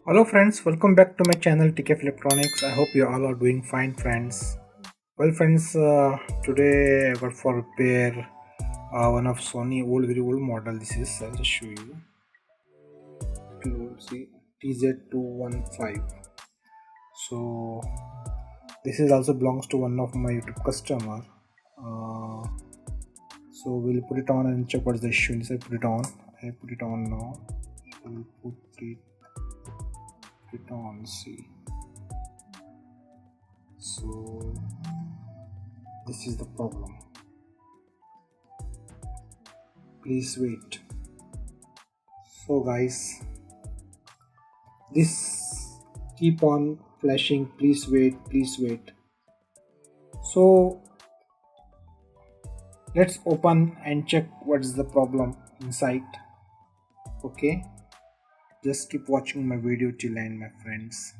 Hello friends, welcome back to my channel TKF Electronics. I hope you all are doing fine friends. Well friends, today I got for repair one of Sony very old model. This is, I'll just show you. You will see TZ215. So this is also belongs to one of my YouTube customer. Uh, so we'll put it on and check what's the issue. Inside put it on. I put it on now. We'll put it on. See. So this is the problem. Please wait. So guys, this keep on flashing, please wait, please wait. So let's open and check what is the problem inside. Okay, just keep watching my video till end, my friends.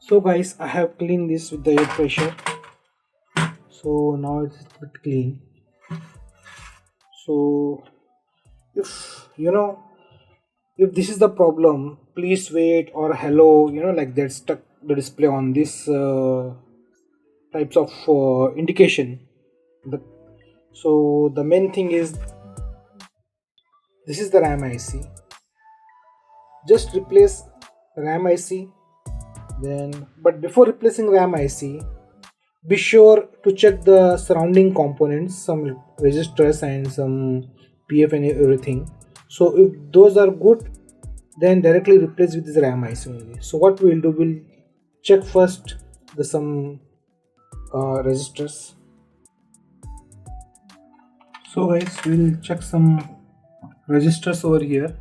So guys, I have cleaned this with the air pressure. So now it's a bit clean. So if this is the problem, please wait or hello, like that stuck the display on this types of indication. the, so the main thing is this is the RAM IC. Just replace RAM IC. Then but before replacing RAM IC, be sure to check the surrounding components, some registers and some PF and everything. So if those are good, then directly replace with this RAM IC only. So what we'll do, we'll check first the some registers. So guys, we'll check some registers over here.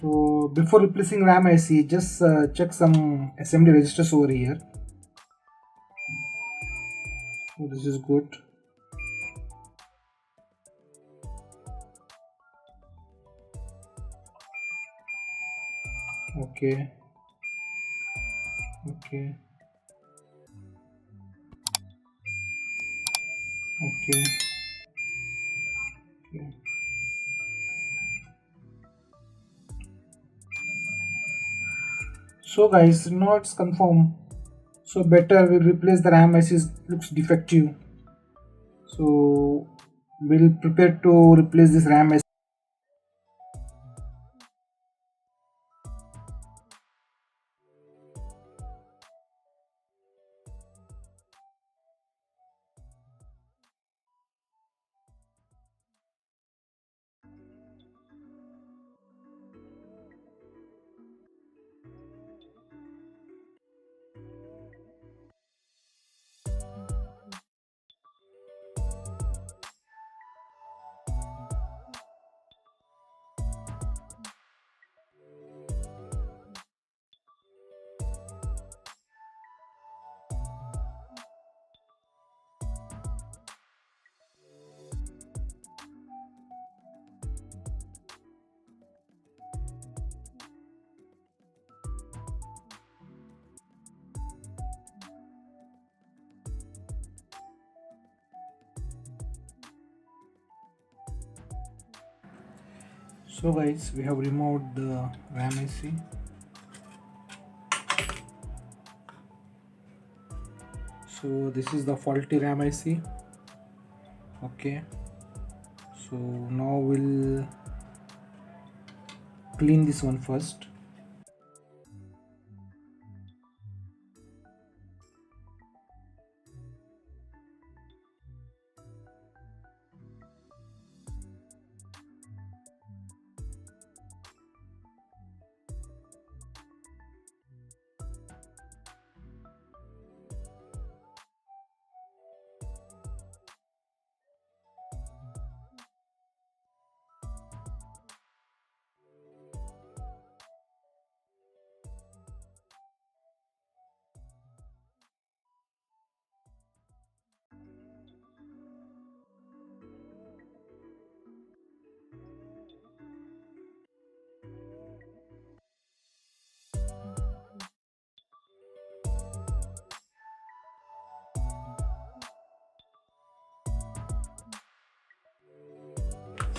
So before replacing RAM IC, just check some assembly registers over here. So this is good. Okay. Okay. Okay. Okay. So guys, now it's confirmed. So better we'll replace the RAM IC, looks defective. So we'll prepare to replace this RAM IC. So guys, we have removed the RAM IC. So this is the faulty RAM IC. Okay. So now we'll clean this one first.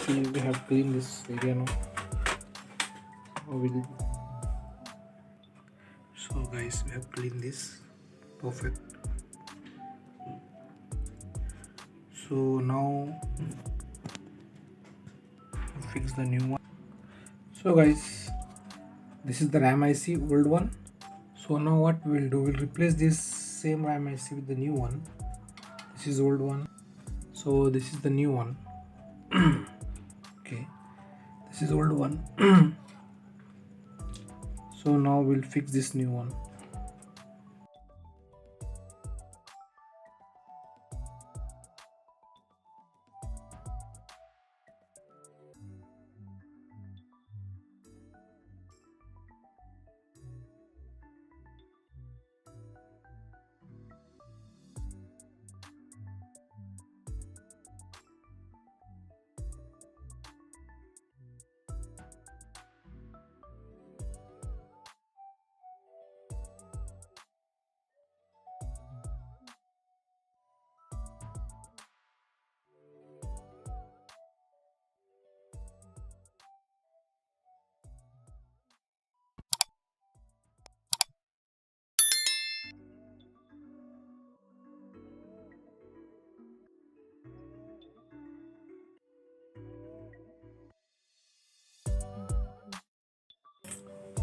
see, we have cleaned this area now. So guys, we have cleaned this. Perfect. So now fix the new one. So guys, this is the RAM IC, old one. So now what we'll do, we'll replace this same RAM IC with the new one. This is old one, so this is the new one. Okay, this is old one. So now we'll fix this new one.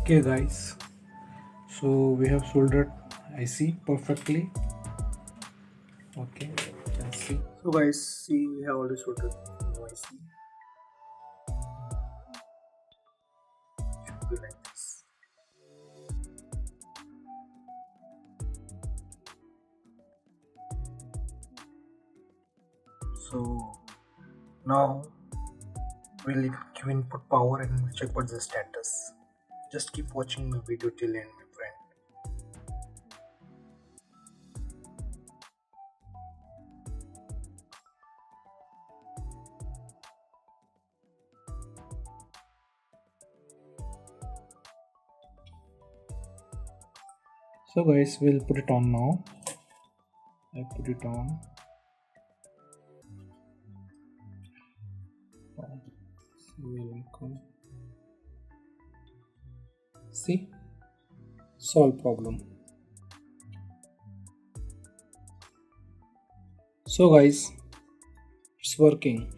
Okay guys, so we have soldered IC perfectly. Okay, you can see. So guys, see, we have already soldered new IC. Should be like this. So now we'll give input power and check what's the status. Just keep watching my video till end, my friend. So guys, we'll put it on now. I put it on. See, solve problem. So guys, it's working.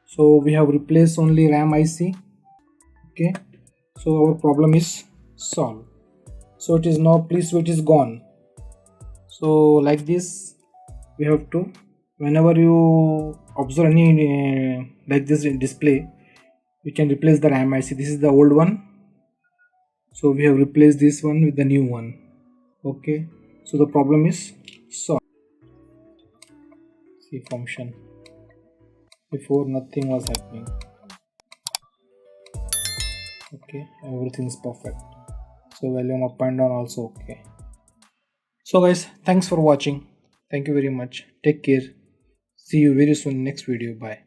So we have replaced only RAM IC. Okay, so our problem is solved. So it is now, please wait is gone. So like this, we have to, whenever you observe any like this display, we can replace the RAM IC. This is the old one, so we have replaced this one with the new one. Okay, so the problem is solved. See function, before nothing was happening. Okay, everything is perfect. So volume up and down also okay. So guys, thanks for watching. Thank you very much. Take care. See you very soon next video. Bye.